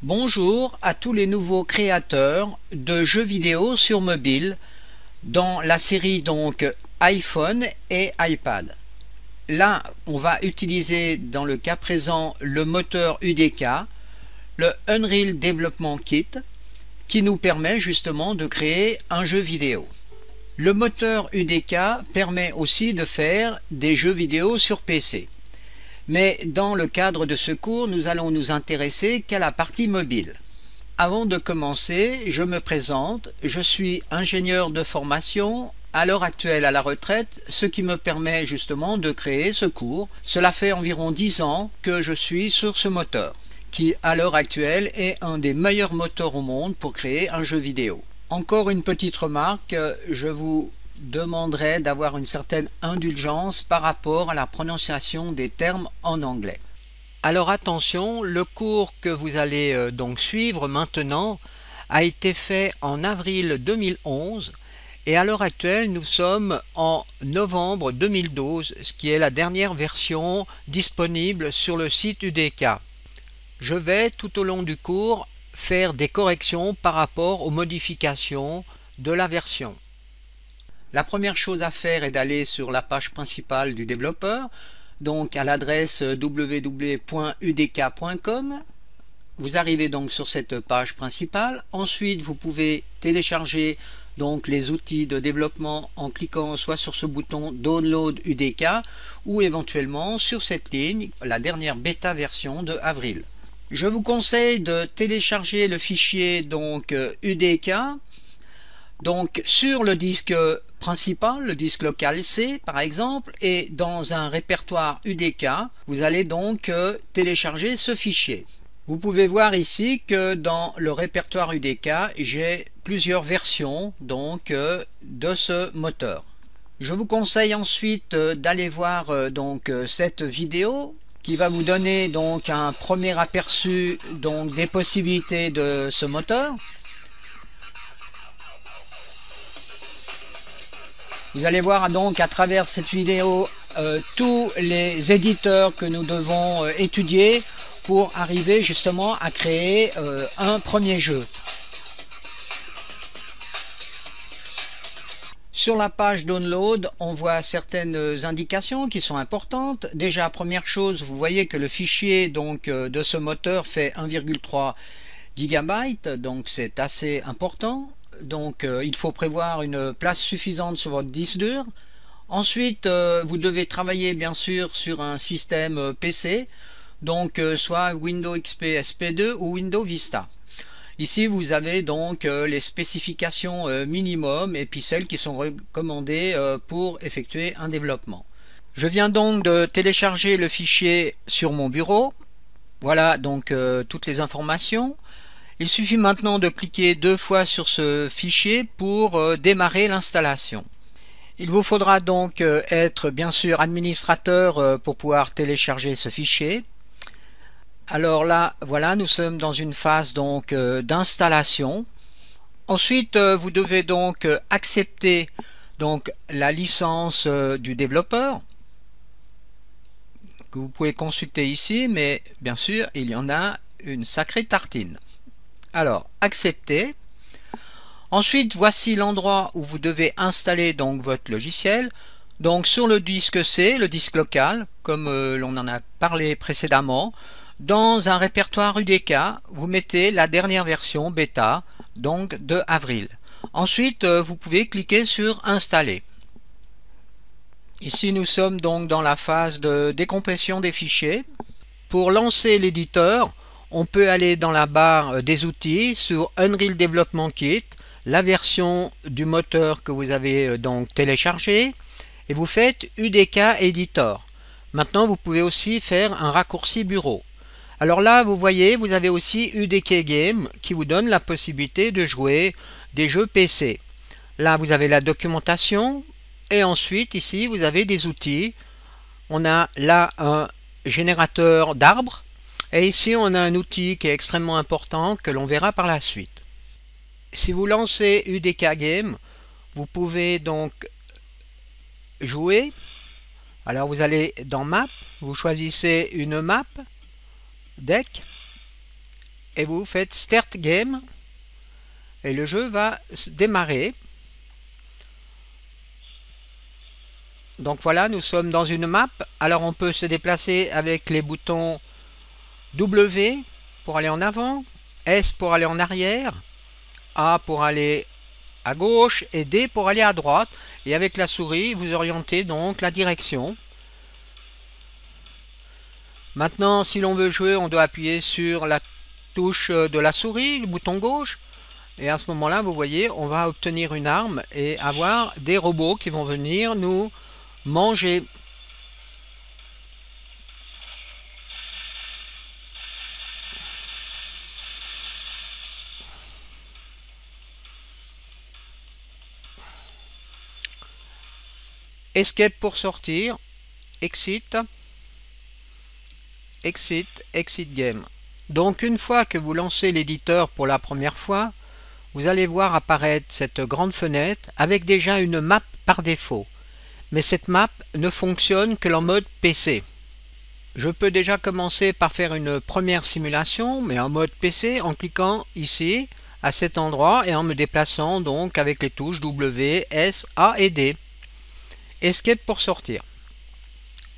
Bonjour à tous les nouveaux créateurs de jeux vidéo sur mobile dans la série donc iPhone et iPad. Là, on va utiliser dans le cas présent le moteur UDK, le Unreal Development Kit, qui nous permet justement de créer un jeu vidéo. Le moteur UDK permet aussi de faire des jeux vidéo sur PC. Mais dans le cadre de ce cours, nous allons nous intéresser qu'à la partie mobile. Avant de commencer, je me présente, je suis ingénieur de formation, à l'heure actuelle à la retraite, ce qui me permet justement de créer ce cours. Cela fait environ 10 ans que je suis sur ce moteur, qui à l'heure actuelle est un des meilleurs moteurs au monde pour créer un jeu vidéo. Encore une petite remarque, je vous demanderai d'avoir une certaine indulgence par rapport à la prononciation des termes en anglais. Alors attention, le cours que vous allez donc suivre maintenant a été fait en avril 2011 et à l'heure actuelle nous sommes en novembre 2012, ce qui est la dernière version disponible sur le site UDK. Je vais tout au long du cours faire des corrections par rapport aux modifications de la version. La première chose à faire est d'aller sur la page principale du développeur, donc à l'adresse www.udk.com. Vous arrivez donc sur cette page principale. Ensuite, vous pouvez télécharger donc les outils de développement en cliquant soit sur ce bouton Download UDK ou éventuellement sur cette ligne, la dernière bêta version de avril. Je vous conseille de télécharger le fichier donc UDK donc sur le disque principal, le disque local C par exemple, et dans un répertoire UDK, vous allez donc télécharger ce fichier. Vous pouvez voir ici que dans le répertoire UDK, j'ai plusieurs versions donc de ce moteur. Je vous conseille ensuite d'aller voir donc cette vidéo qui va vous donner donc un premier aperçu donc des possibilités de ce moteur. Vous allez voir donc à travers cette vidéo tous les éditeurs que nous devons étudier pour arriver justement à créer un premier jeu. Sur la page Download, on voit certaines indications qui sont importantes. Déjà, première chose, vous voyez que le fichier donc, de ce moteur fait 1,3 GB, donc c'est assez important. Donc il faut prévoir une place suffisante sur votre disque dur. Ensuite vous devez travailler bien sûr sur un système PC, donc soit Windows XP SP2 ou Windows Vista. Ici vous avez donc les spécifications minimum et puis celles qui sont recommandées pour effectuer un développement. Je viens donc de télécharger le fichier sur mon bureau. Voilà donc toutes les informations. Il suffit maintenant de cliquer 2 fois sur ce fichier pour démarrer l'installation. Il vous faudra donc être bien sûr administrateur pour pouvoir télécharger ce fichier. Alors là, voilà, nous sommes dans une phase donc d'installation. Ensuite, vous devez donc accepter donc la licence du développeur que vous pouvez consulter ici, mais bien sûr, il y en a une sacrée tartine. Alors, accepter. Ensuite, voici l'endroit où vous devez installer donc votre logiciel. Donc sur le disque C, le disque local, comme l'on en a parlé précédemment, dans un répertoire UDK, vous mettez la dernière version bêta, donc de avril. Ensuite, vous pouvez cliquer sur installer. Ici, nous sommes donc dans la phase de décompression des fichiers. Pour lancer l'éditeur, on peut aller dans la barre des outils sur Unreal Development Kit, la version du moteur que vous avez donc téléchargé, et vous faites UDK Editor. Maintenant, vous pouvez aussi faire un raccourci bureau. Alors là, vous voyez, vous avez aussi UDK Game qui vous donne la possibilité de jouer des jeux PC. Là, vous avez la documentation, et ensuite, ici, vous avez des outils. On a là un générateur d'arbres. Et ici, on a un outil qui est extrêmement important que l'on verra par la suite. Si vous lancez UDK Game, vous pouvez donc jouer. Alors vous allez dans Map, vous choisissez une map, Deck. et vous faites Start Game et le jeu va démarrer. Donc voilà, nous sommes dans une map. Alors on peut se déplacer avec les boutons W pour aller en avant, S pour aller en arrière, A pour aller à gauche et D pour aller à droite. Et avec la souris, vous orientez donc la direction. Maintenant, si l'on veut jouer, on doit appuyer sur la touche de la souris, le bouton gauche. Et à ce moment-là, vous voyez, on va obtenir une arme et avoir des robots qui vont venir nous manger. Escape pour sortir, exit, exit, exit game. Donc une fois que vous lancez l'éditeur pour la première fois, vous allez voir apparaître cette grande fenêtre avec déjà une map par défaut. Mais cette map ne fonctionne que en mode PC. Je peux déjà commencer par faire une première simulation, mais en mode PC, en cliquant ici, à cet endroit, et en me déplaçant donc avec les touches W, S, A et D. Escape pour sortir.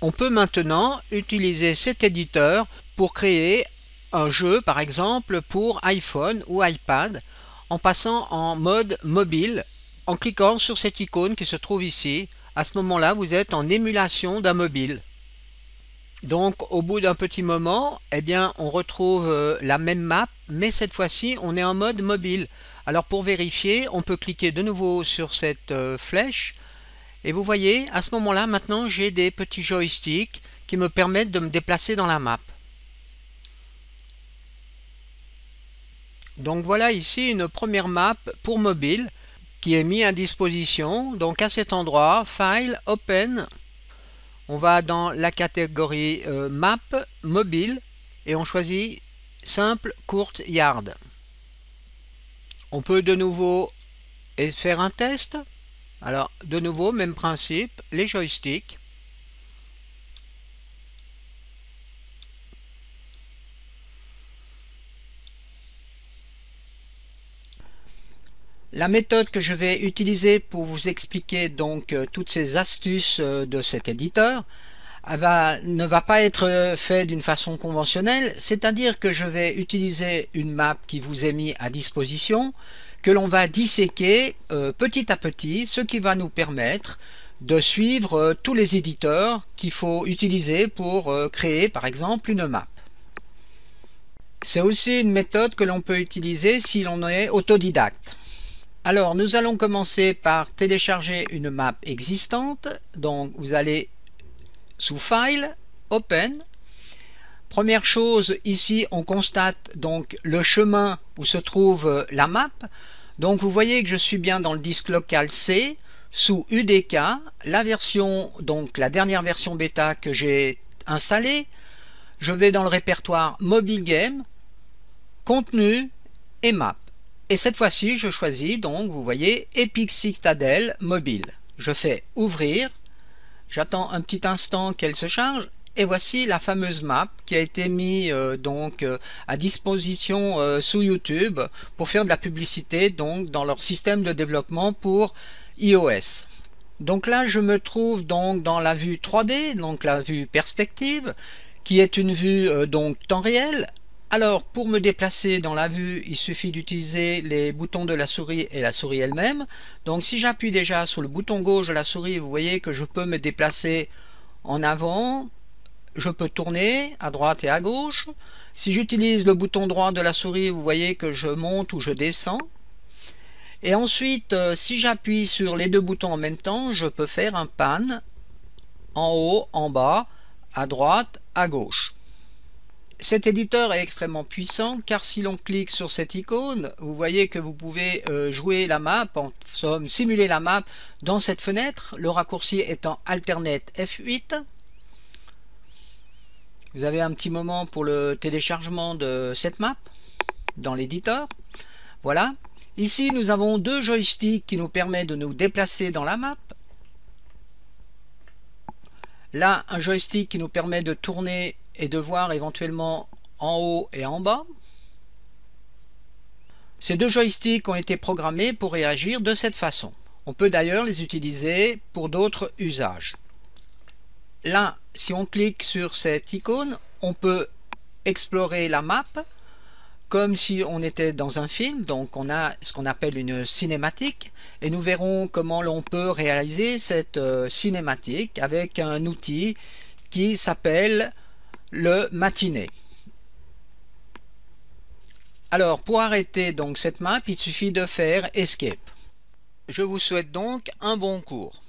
On peut maintenant utiliser cet éditeur pour créer un jeu, par exemple, pour iPhone ou iPad, en passant en mode mobile, en cliquant sur cette icône qui se trouve ici. À ce moment-là, vous êtes en émulation d'un mobile. Donc, au bout d'un petit moment, eh bien, on retrouve la même map, mais cette fois-ci, on est en mode mobile. Alors, pour vérifier, on peut cliquer de nouveau sur cette flèche. Et vous voyez, à ce moment-là, maintenant, j'ai des petits joysticks qui me permettent de me déplacer dans la map. Donc voilà ici une première map pour mobile qui est mise à disposition. Donc à cet endroit, File, Open, on va dans la catégorie Map, Mobile, et on choisit Simple, Courte, Yard. On peut de nouveau faire un test. Alors, de nouveau, même principe, les joysticks. La méthode que je vais utiliser pour vous expliquer donc toutes ces astuces de cet éditeur ne va pas être faite d'une façon conventionnelle, c'est-à-dire que je vais utiliser une map qui vous est mise à disposition, que l'on va disséquer petit à petit, ce qui va nous permettre de suivre tous les éditeurs qu'il faut utiliser pour créer par exemple une map. C'est aussi une méthode que l'on peut utiliser si l'on est autodidacte. Alors nous allons commencer par télécharger une map existante. Donc vous allez sous File, Open. Première chose, ici on constate donc le chemin où se trouve la map. Donc vous voyez que je suis bien dans le disque local C sous UDK, la version, donc la dernière version bêta que j'ai installée. Je vais dans le répertoire Mobile Game, Contenu et Map. Et cette fois-ci, je choisis donc, vous voyez, Epic Citadel Mobile. Je fais Ouvrir, j'attends un petit instant qu'elle se charge, et voici la fameuse map qui a été mise à disposition sous YouTube pour faire de la publicité donc dans leur système de développement pour iOS. Donc là, je me trouve donc dans la vue 3D, donc la vue perspective, qui est une vue donc temps réel. Alors, pour me déplacer dans la vue, il suffit d'utiliser les boutons de la souris et la souris elle-même. Donc, si j'appuie déjà sur le bouton gauche de la souris, vous voyez que je peux me déplacer en avant. Je peux tourner à droite et à gauche. Si j'utilise le bouton droit de la souris, vous voyez que je monte ou je descends. Et ensuite, si j'appuie sur les deux boutons en même temps, je peux faire un pan en haut, en bas, à droite, à gauche. Cet éditeur est extrêmement puissant car si l'on clique sur cette icône, vous voyez que vous pouvez jouer la map, en somme simuler la map dans cette fenêtre, le raccourci étant Alternate F8. Vous avez un petit moment pour le téléchargement de cette map dans l'éditeur. Voilà. Ici, nous avons deux joysticks qui nous permettent de nous déplacer dans la map. Là, un joystick qui nous permet de tourner et de voir éventuellement en haut et en bas. Ces deux joysticks ont été programmés pour réagir de cette façon. On peut d'ailleurs les utiliser pour d'autres usages. Là, si on clique sur cette icône, on peut explorer la map comme si on était dans un film. Donc on a ce qu'on appelle une cinématique et nous verrons comment l'on peut réaliser cette cinématique avec un outil qui s'appelle le matiné. Alors pour arrêter donc cette map, il suffit de faire Escape. Je vous souhaite donc un bon cours.